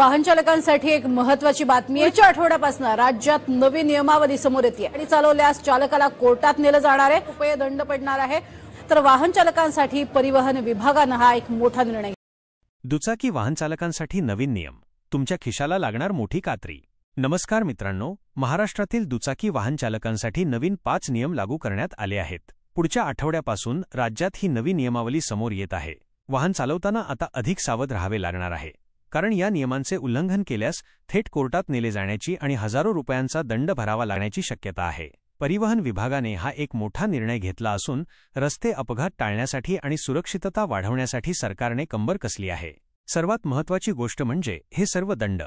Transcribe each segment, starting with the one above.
वाहन चालकांसाठी एक महत्त्वाची बातमी आहे। पुढच्या आठवड्यापासून राज्यात नवीन नियमावली समोर येते। गाडी चालवल्यास चालकाला कोर्टात नेलं जाणार आहे, रुपये दंड पडणार आहे। तर वाहन चालकांसाठी परिवहन विभागाने हा एक मोठा निर्णय। दुचाकी वाहन चालकांसाठी नवीन नियम, तुमच्या खिशाला लागणार मोठी कात्री। नमस्कार मित्रांनो, महाराष्ट्रातील दुचाकी वाहन चालकांसाठी नवीन 5 नियम लागू करण्यात आले आहेत। पुढच्या आठवड्यापासून राज्यात ही नवी नियमावली समोर येत आहे। वाहन चालवताना आता अधिक सावध राहावे लागणार आहे, कारण या नियमांचे उल्लंघन केल्यास थेट कोर्टात नेले जाण्याची आणि हजारो रुपयांचा दंड भरावा लागण्याची शक्यता आहे। परिवहन विभागाने हा एक मोठा निर्णय घेतला असून रस्ते अपघात टाळण्यासाठी आणि सुरक्षितता वाढवण्यासाठी सरकारने कंबर कसली आहे। सर्वात महत्त्वाची गोष्ट म्हणजे हे सर्व दंड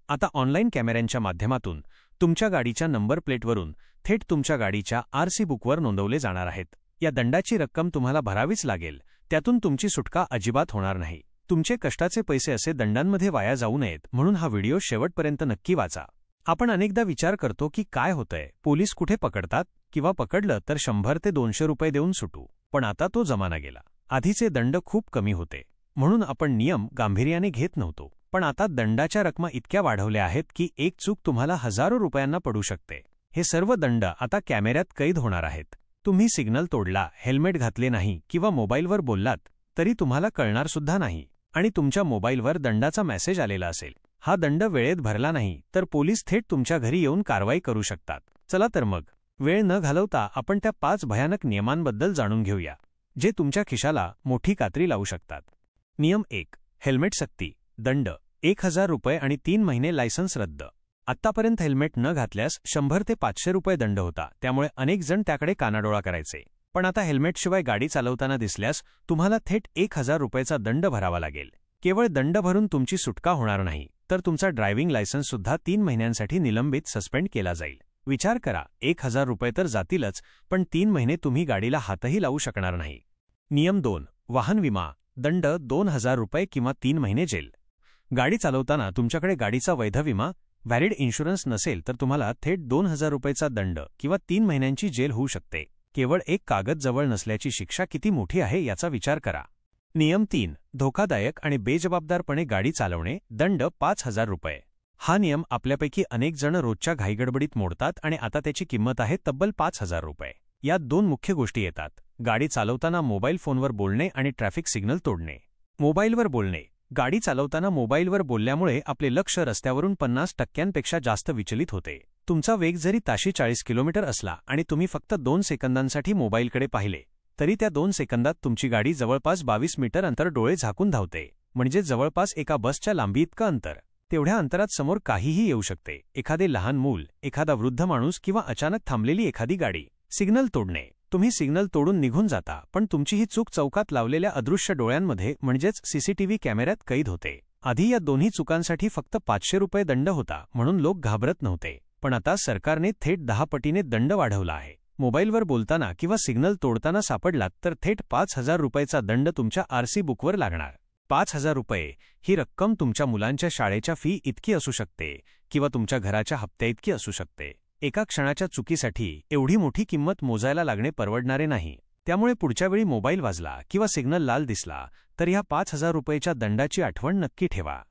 आता ऑनलाईन कॅमेऱ्यांच्या माध्यमातून तुमच्या गाडीच्या नंबर प्लेटवरून थेट तुमच्या गाडीच्या आरसी बुकवर नोंदवले जाणार आहेत। या दंडाची रक्कम तुम्हाला भरावीच लागेल, त्यातून तुमची सुटका अजिबात होणार नाही। तुमचे कष्टाचे पैसे असे दंडांमध्ये वाया जाऊ नयेत म्हणून हा व्हिडिओ शेवटपर्यंत नक्की वाचा। आपण अनेकदा विचार करतो की काय होतंय, पोलीस कुठे पकडतात किंवा पकडलं तर 100 ते 200 रुपये देऊन सुटू, पण आता तो जमाना गेला। आधीचे दंड खूप कमी होते म्हणून आपण नियम गांभीर्याने घेत नव्हतो, पण आता दंडाच्या रकमा इतक्या वाढवल्या आहेत की एक चूक तुम्हाला हजारो रुपयांना पडू शकते। हे सर्व दंड आता कॅमेऱ्यात कैद होणार आहेत। तुम्ही सिग्नल तोडला, हेल्मेट घातले नाही किंवा मोबाईलवर बोललात तरी तुम्हाला कळणार सुद्धा नाही आणि तुमच्या मोबाईलवर दंडाचा मेसेज आलेला असेल। हा दंड वेळेत भरला नाही तर पोलीस थेट तुमच्या घरी येऊन कारवाई करू शकतात। चला तर मग वेळ न घालवता आपण त्या 5 भयानक नियमांबद्दल जाणून घेऊया, जे तुमच्या खिशाला मोठी कात्री लावू शकतात। नियम 1, हेल्मेट सक्ती, दंड 1000 रुपये आणि 3 महिने लायसन्स रद्द। आत्तापर्यंत हेल्मेट न घातल्यास 100 ते 500 रुपये दंड होता, त्यामुळे अनेक जण त्याकडे कानाडोळा करायचे। पण आता हेल्मेटशिवाय गाडी चालवताना दिसल्यास तुम्हाला थेट 1000 रुपयाचा दंड भरावा लागेल। केवळ दंड भरून तुमची सुटका होणार नाही, तर तुमचा ड्रायव्हिंग लायसन्स सुद्धा 3 महिन्यांसाठी निलंबित सस्पेंड केला जाईल। विचार करा, 1000 रुपये तर जातीलच, पण 3 महिने तुम्ही गाडीला हातही लावू शकणार नाही। नियम 2, वाहन विमा, दंड 2000 रुपये किंवा 3 महिने जेल। गाडी चालवताना तुमच्याकडे गाडीचा वैध विमा व्हॅलिड इन्शुरन्स नसेल तर तुम्हाला थेट 2000 रुपयाचा दंड किंवा 3 महिन्यांची जेल होऊ शकते। केवळ एक कागद जवळ नसल्याची शिक्षा किती मोठी आहे याचा विचार करा। नियम 3, धोकादायक आणि बेजबाबदारपणे गाडी चालवणे, दंड 5000 रुपये। हा नियम आपल्यापैकी अनेक जण रोजच्या घाईगडबडीत मोडतात आणि आता त्याची किंमत आहे तब्बल 5000 रुपये। यात 2 मुख्य गोष्टी येतात, गाडी चालवताना मोबाईल फोनवर बोलणे आणि ट्रॅफिक सिग्नल तोडणे। मोबाईलवर बोलणे, गाडी चालवताना मोबाईलवर बोलल्यामुळे आपले लक्ष रस्त्यावरून 50% जास्त विचलित होते। तुमचा वेग जरी ताशी 40 किलोमीटर असला आणि तुम्ही फक्त 2 सेकंदांसाठी मोबाईलकडे पाहिले, तरी त्या 2 सेकंदात तुमची गाडी जवळपास 22 मीटर अंतर डोळे झाकून धावते, म्हणजे जवळपास एका बसच्या लांबीइतकं अंतर। तेवढ्या अंतरात समोर काहीही येऊ शकते, एखादे लहान मूल, एखादा वृद्ध माणूस किंवा अचानक थांबलेली एखादी गाडी। सिग्नल तोडणे, तुम्ही सिग्नल तोडून निघून जाता, पण तुमची ही चूक चौकात लावलेल्या अदृश्य डोळ्यांमध्ये म्हणजेच सीसीटीव्ही कॅमेऱ्यात कैद होते। आधी या दोन्ही चुकांसाठी फक्त 500 रुपये दंड होता म्हणून लोक घाबरत नव्हते, पण आता सरकारने थेट 10 पटीने दंड वाढवला आहे। मोबाईलवर बोलताना किंवा सिग्नल तोडताना सापडलात तर थेट 5000 रुपयाचा दंड तुमच्या आरसी बुकवर लागणार। 5000 रुपये ही रक्कम तुमच्या मुलांच्या शाळेच्या फी इतकी असू शकते किंवा तुमच्या घराच्या हप्त्याइतकी असू शकते। एका क्षणाच्या चुकीसाठी एवढी मोठी किंमत मोजायला लागणे परवडणारे नाही, त्यामुळे पुढच्या वेळी मोबाईल वाजला किंवा सिग्नल लाल दिसला तर ह्या 5000 रुपयाच्या दंडाची आठवण नक्की ठेवा।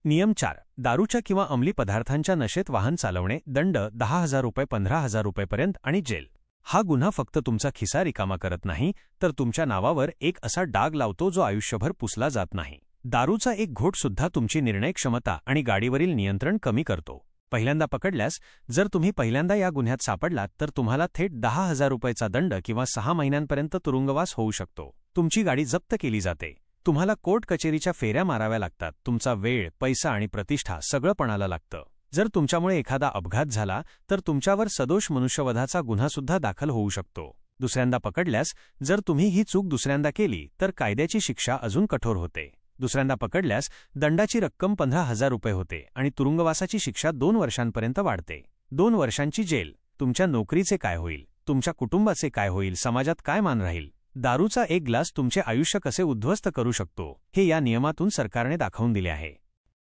नियम 4, दारूच्या किंवा अंमली पदार्थांच्या नशेत वाहन चालवणे, दंड 10,000 रुपये 15,000 रुपयेपर्यंत आणि जेल। हा गुन्हा फक्त तुमचा खिसा रिकामा करत नाही, तर तुमच्या नावावर एक असा डाग लावतो जो आयुष्यभर पुसला जात नाही। दारूचा एक घोट सुद्धा तुमची निर्णय क्षमता आणि गाडीवरील नियंत्रण कमी करतो। पहिल्यांदा पकडल्यास जर तुम्ही पहिल्यांदा या गुन्ह्यात सापडलात तर तुम्हाला थेट 10,000 रुपयाचा दंड किंवा 6 महिन्यांपर्यंत तुरुंगवास होऊ शकतो। तुमची गाडी जप्त केली जाते, तुम्हाला कोर्ट कचेरीच्या फेऱ्या माराव्या लागतात, तुमचा वेळ, पैसा आणि प्रतिष्ठा सगळं पणाला लागतं। जर तुमच्यामुळे एखादा अपघात झाला तर तुमच्यावर सदोष मनुष्यवधाचा गुन्हा सुद्धा दाखल होऊ शकतो। दुसऱ्यांदा पकडल्यास जर तुम्ही ही चूक दुसऱ्यांदा केली तर कायद्याची शिक्षा अजून कठोर होते। दुसऱ्यांदा पकडल्यास दंडाची रक्कम 15,000 रुपये होते आणि तुरुंगवासाची शिक्षा 2 वर्षांपर्यंत वाढते। 2 वर्षांची जेल। तुमच्या नोकरीचे काय होईल, तुमच्या कुटुंबाचे काय होईल, समाजात काय मान राहील? दारूचा एक ग्लास तुमचे आयुष्य कसे उद्ध्वस्त करू शकतो हे या नियमातून सरकारने दाखवून दिले आहे।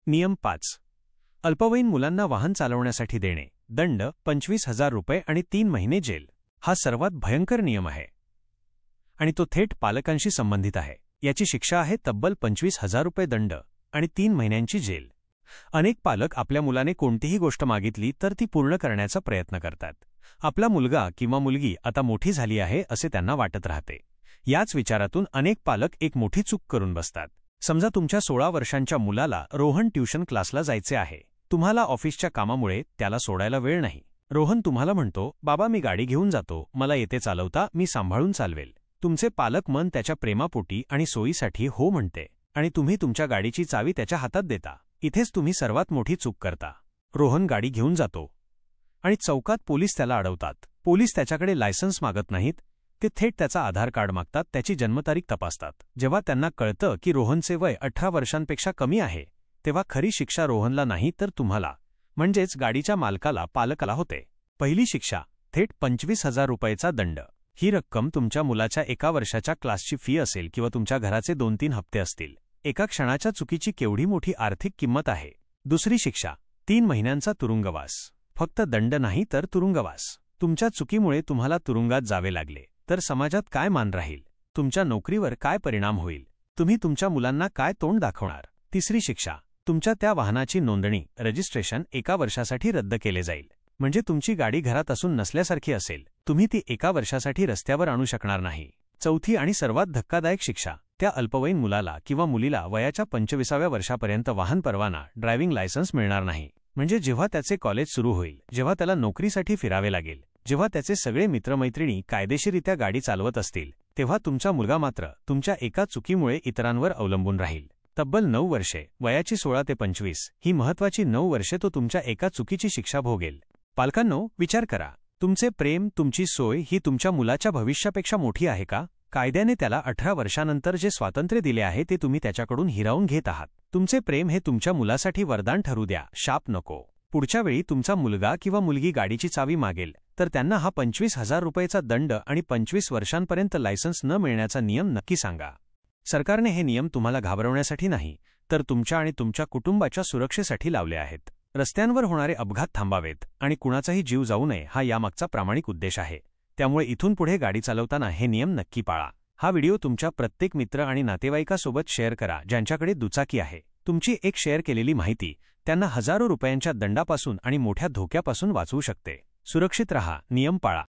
नियम 5, अल्पवयीन मुलांना वाहन चालवण्यासाठी देणे, दंड 25,000 रुपये आणि 3 महिने जेल। हा सर्वात भयंकर नियम आहे आणि तो थेट पालकांशी संबंधित आहे। याची शिक्षा आहे तब्बल 25,000 रुपये दंड आणि 3 महिन्यांची जेल। अनेक पालक आपल्या मुलाने कोणतीही गोष्ट मागितली तर ती पूर्ण करण्याचा प्रयत्न करतात. आपला मुलगा किंवा मुलगी आता मोठी झाली आहे असे त्यांना वाटत राहते. याच विचारातून अनेक पालक एक मोठी चूक करून बसतात. समजा तुमच्या 16 वर्षांच्या मुलाला रोहन ट्यूशन क्लासला जायचे आहे. तुम्हाला ऑफिसच्या कामामुळे त्याला सोडायला वेळ नाही. रोहन तुम्हाला म्हणतो, बाबा मी गाडी घेऊन जातो, मला येते चालवता, मी सांभाळून चालवेल. तुमचे पालक मन त्याच्या प्रेमापोटी आणि सोयीसाठी हो म्हणते आणि तुम्ही तुमच्या गाडीची चावी त्याच्या हातात देता. इथेच तुम्ही सर्वात मोठी चूक करता. रोहन गाडी घेऊन जातो आणि चौकात पोलीस त्याला अडवतात. पोलीस त्याच्याकडे लायसन्स मागत नाहीत, ते थेट त्याचा आधार कार्ड मागतात, त्याची जन्मतारीख तपासतात. जेव्हा त्यांना कळतं की रोहनचे वय 18 वर्षांपेक्षा कमी आहे, तेव्हा खरी शिक्षा रोहनला नाही तर तुम्हाला, म्हणजेच गाडीच्या मालकाला, पालकाला होते. पहिली शिक्षा, थेट 25,000 रुपयेचा दंड. ही रक्कम तुमच्या मुलाच्या 1 वर्षाच्या क्लासची फी असेल किंवा तुमच्या घराचे 2-3 हप्ते असतील. एका क्षणाच्या चुकीची केवढी मोठी आर्थिक किंमत आहे. दुसरी शिक्षा, 3 महिन्यांचा तुरुंगवास. फक्त दंड नाही तर तुरुंगवास. तुमच्या चुकीमुळे तुम्हाला तुरुंगात जावे लागले तर समाजात काय मान राहील? तुमच्या नोकरीवर काय परिणाम होईल? तुम्ही तुमच्या मुलांना काय तोंड दाखवणार? तिसरी शिक्षा, तुमच्या त्या वाहनाची नोंदणी, रजिस्ट्रेशन 1 वर्षासाठी रद्द केले जाईल. म्हणजे तुमची गाडी घरात असून नसल्यासारखी असेल. तुम्ही ती 1 वर्षासाठी रस्त्यावर आणू शकणार नाही. चौथी आणि सर्वात धक्कादायक शिक्षा, त्या अल्पवयीन मुलाला किंवा मुलीला वयाच्या 25व्या वर्षापर्यंत वाहन परवाना, ड्रायव्हिंग लायसन्स मिळणार नाही. म्हणजे जेव्हा त्याचे कॉलेज सुरू होईल, जेव्हा त्याला नोकरीसाठी फिरावे लागेल, जेव्हा त्याचे सगळे मित्रमैत्रिणी कायदेशीररित्या गाडी चालवत असतील, तेव्हा तुमचा मुलगा मात्र तुमच्या एका चुकीमुळे इतरांवर अवलंबून राहील. तब्बल 9 वर्षे, वयाची 16 ते 25, ही महत्त्वाची 9 वर्षे तो तुमच्या एका चुकीची शिक्षा भोगेल. पालकांनो, विचार करा, तुमचे प्रेम, तुमची सोय ही तुमच्या मुलाच्या भविष्यापेक्षा मोठी आहे का? कायद्याने त्याला 18 वर्षानंतर जे स्वातंत्र्य दिले आहे ते तुम्ही त्याच्याकडून हिरावून घेत आहात. तुमचे प्रेम हे तुमच्या मुलासाठी वरदान ठरू द्या, शाप नको. पुढच्या वेळी तुमचा मुलगा किंवा मुलगी गाडीची चावी मागेल तर त्यांना हा 25,000 रुपयेचा दंड आणि 25 वर्षांपर्यंत लायसन्स न मिळण्याचा नियम नक्की सांगा. सरकारने हे नियम तुम्हाला घाबरवण्यासाठी नाही तर तुमच्या आणि तुमच्या कुटुंबाच्या सुरक्षेसाठी लावले आहेत. रस्त्यांवर होणारे अपघात थांबावेत आणि कुणाचाही जीव जाऊ नये हा यामागचा प्रामाणिक उद्देश आहे. त्यामुळे इथून पुढे गाडी चालवताना हे नियम नक्की पाळा. हा व्हिडिओ तुमच्या प्रत्येक मित्र आणि नातेवाईकासोबत शेअर करा ज्यांच्याकडे दुचाकी आहे. तुमची एक शेअर केलेली माहिती त्यांना हजारो रुपयांच्या दंडापासून आणि मोठ्या धोक्यापासून वाचवू शकते. सुरक्षित रहा, नियम पाळा.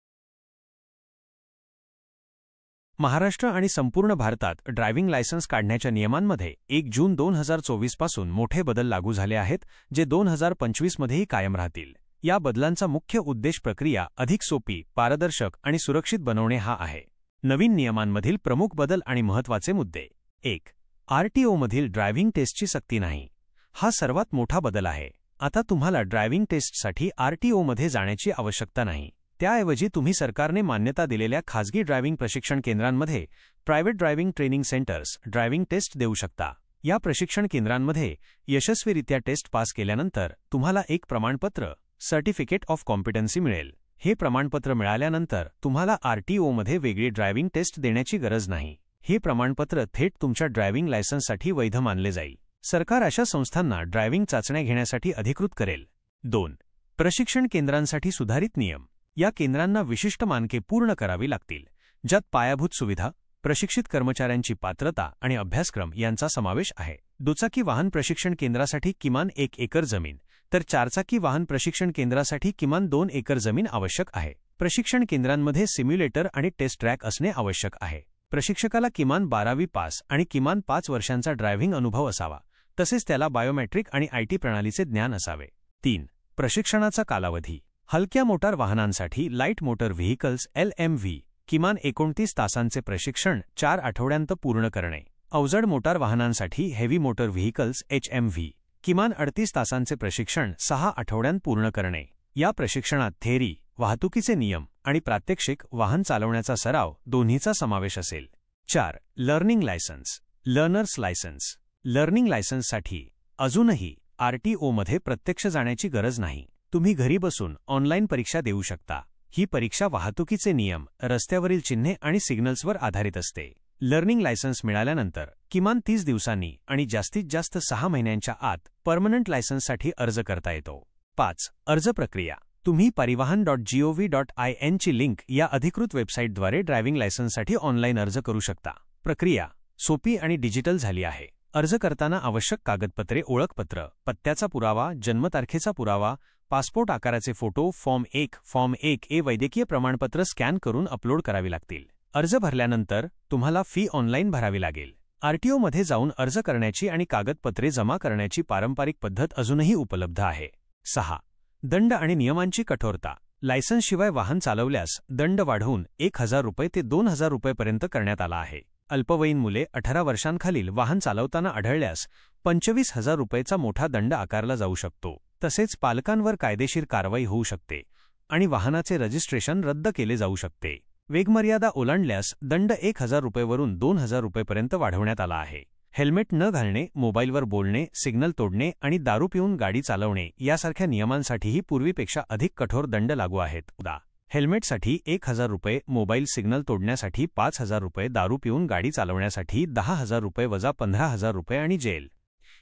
महाराष्ट्र आणि संपूर्ण भारतात ड्रायव्हिंग लायसन्स काढण्याच्या नियमांमध्ये 1 जून 2024 पासून मोठे बदल लागू झाले आहेत, जे 2025 मध्येही कायम राहतील. या बदलांचा मुख्य उद्देश प्रक्रिया अधिक सोपी, पारदर्शक आणि सुरक्षित बनवणे हा आहे. नवीन नियमांमधील प्रमुख बदल आणि महत्त्वाचे मुद्दे. 1. आरटीओमधील ड्रायव्हिंग टेस्टची सक्ती नाही. हा सर्वात मोठा बदल आहे. आता तुम्हाला ड्रायव्हिंग टेस्टसाठी आरटीओमध्ये जाण्याची आवश्यकता नाही. त्याऐवजी तुम्ही सरकारने मान्यता दिलेल्या खाजगी ड्रायव्हिंग प्रशिक्षण केंद्रांमध्ये, private driving training centres, driving test देऊ शकता. या प्रशिक्षण केंद्रांमध्ये यशस्वीरित्या टेस्ट पास केल्यानंतर तुम्हाला एक प्रमाणपत्र, सर्टिफिकेट ऑफ कॉम्पिटन्सी मिळेल. हे प्रमाणपत्र मिळाल्यानंतर तुम्हाला आरटीओमध्ये वेगळी ड्रायव्हिंग टेस्ट देण्याची गरज नाही. हे प्रमाणपत्र थेट तुमच्या ड्रायव्हिंग लायसन्ससाठी वैध मानले जाईल. सरकार अशा संस्थांना ड्रायव्हिंग चाचण्या घेण्यासाठी अधिकृत करेल. 2. प्रशिक्षण केंद्रांसाठी सुधारित नियम. या केंद्रांना विशिष्ट मानके पूर्ण करावी लागतील, ज्यात पायाभूत सुविधा, प्रशिक्षित कर्मचाऱ्यांची पात्रता आणि अभ्यासक्रम यांचा समावेश आहे. दुचाकी वाहन प्रशिक्षण केंद्रासाठी किमान 1 एकर जमीन, तर 4 चाकी वाहन प्रशिक्षण केंद्रासाठी किमान 2 एकर जमीन आवश्यक आहे. प्रशिक्षण केंद्रांमध्ये सिम्युलेटर आणि टेस्ट ट्रॅक असणे आवश्यक आहे. प्रशिक्षकाला किमान 12वी पास आणि किमान 5 वर्षांचा ड्रायव्हिंग अनुभव असावा, तसेच त्याला बायोमेट्रिक आणि आयटी प्रणालीचे ज्ञान असावे. 3. प्रशिक्षणाचा कालावधी. हलक्या मोटार वाहनांसाठी लाईट मोटर व्हेइकल्स LMV किमान 29 तासांचे प्रशिक्षण 4 आठवड्यांत पूर्ण करणे. अवजड मोटार वाहनांसाठी हेवी मोटर व्हेइकल्स HMV किमान 38 तासांचे प्रशिक्षण 6 आठवड्यांत पूर्ण करणे. या प्रशिक्षणात थेअरी, वाहतुकीचे नियम आणि प्रात्यक्षिक वाहन चालवण्याचा सराव दोन्हीचा समावेश असेल. 4. Learning licence. Learners licence. Learning लायसन्ससाठी अजूनही आरटीओमध्ये प्रत्यक्ष जाण्याची गरज नाही. तुम्ही घरी बसून ऑनलाईन परीक्षा देऊ शकता. ही परीक्षा वाहतुकीचे नियम, रस्त्यावरील चिन्हे आणि सिग्नल्सवर आधारित असते. लर्निंग लायसन्स मिळाल्यानंतर किमान 30 दिवसांनी आणि जास्तीत जास्त 6 महिन्यांच्या आत परमनंट लायसन्ससाठी अर्ज करता येतो. 5. अर्ज प्रक्रिया. तुम्ही parivahan.gov.in ची लिंक या अधिकृत वेबसाईटद्वारे ड्रायव्हिंग लायसन्ससाठी ऑनलाईन अर्ज करू शकता. प्रक्रिया सोपी आणि डिजिटल झाली आहे. अर्ज करताना आवश्यक कागदपत्रे ओळखपत्र, पत्त्याचा पुरावा, जन्मतारखेचा पुरावा, पासपोर्ट आकाराचे फोटो, फॉर्म 1 वैद्यकीय प्रमाणपत्र स्कॅन करून अपलोड करावी लागतील. अर्ज भरल्यानंतर तुम्हाला फी ऑनलाईन भरावी लागेल. आरटीओमध्ये जाऊन अर्ज करण्याची आणि कागदपत्रे जमा करण्याची पारंपरिक पद्धत अजूनही उपलब्ध आहे. 6. दंड आणि नियमांची कठोरता. लायसन्सशिवाय वाहन चालवल्यास दंड वाढवून 1,000 रुपये ते 2,000 रुपयेपर्यंत करण्यात आला आहे. अल्पवयीन मुले 18 वर्षांखालील वाहन चालवताना आढळल्यास 25,000 रुपयेचा मोठा दंड आकारला जाऊ शकतो. तसेच पालकांवर कायदेशीर कारवाई होऊ शकते आणि वाहनाचे रजिस्ट्रेशन रद्द केले जाऊ शकते. वेगमर्यादा ओलांडल्यास दंड 1,000 रुपयेवरून 2,000 रुपयेपर्यंत वाढवण्यात आला आहे. हेल्मेट न घालणे, मोबाईलवर बोलणे, सिग्नल तोडणे आणि दारू पिऊन गाडी चालवणे यासारख्या नियमांसाठीही पूर्वीपेक्षा अधिक कठोर दंड लागू आहेत. उदा. हेल्मेटसाठी 1,000 रुपये, मोबाईल सिग्नल तोडण्यासाठी 5,000 रुपये, दारू पिऊन गाडी चालवण्यासाठी 10,000 रुपये वजा 15,000 रुपये आणि जेल.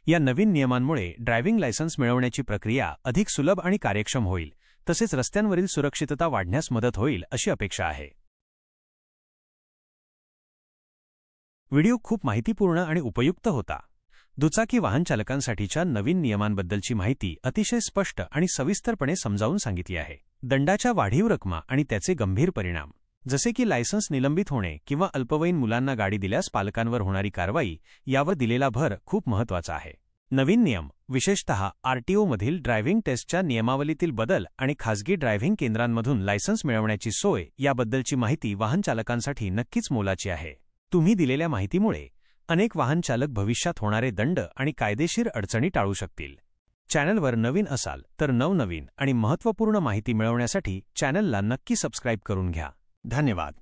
या नवीन नियमांमुळे ड्रायव्हिंग लायसन्स मिळवण्याची प्रक्रिया अधिक सुलभ आणि कार्यक्षम होईल, तसेच रस्त्यांवरील सुरक्षितता वाढण्यास मदत होईल अशी अपेक्षा आहे. व्हिडिओ खूप माहितीपूर्ण आणि उपयुक्त होता. दुचाकी वाहन चालकांसाठीच्या नवीन नियमांबद्दलची माहिती अतिशय स्पष्ट आणि सविस्तरपणे समजावून सांगितली आहे. दंडाच्या वाढीव रकमा आणि त्याचे गंभीर परिणाम, जसे की लायसन्स निलंबित होणे किंवा अल्पवयीन मुलांना गाडी दिल्यास पालकांवर होणारी कारवाई, यावर दिलेला भर खूप महत्त्वाचा आहे. नवीन नियम, विशेषतः आरटीओमधील ड्रायव्हिंग टेस्टच्या नियमावलीतील बदल आणि खासगी ड्रायव्हिंग केंद्रांमधून लायसन्स मिळवण्याची सोय याबद्दलची माहिती वाहन चालकांसाठी नक्कीच मोलाची आहे. तुम्ही दिलेल्या माहितीमुळे अनेक वाहन चालक भविष्यात होणारे दंड आणि कायदेशीर अडचणी टाळू शकतील. चॅनलवर नवीन असाल तर नवनवीन आणि महत्त्वपूर्ण माहिती मिळवण्यासाठी चॅनलला नक्की सबस्क्राईब करून घ्या. धन्यवाद.